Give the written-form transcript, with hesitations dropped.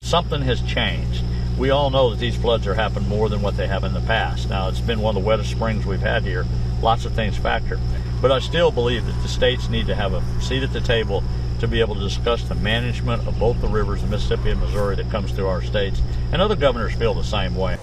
something has changed. We all know that these floods are happening more than what they have in the past. Now, it's been one of the wettest springs we've had here. Lots of things factor. But I still believe that the states need to have a seat at the table to be able to discuss the management of both the rivers, the Mississippi and Missouri, that comes through our states. And other governors feel the same way.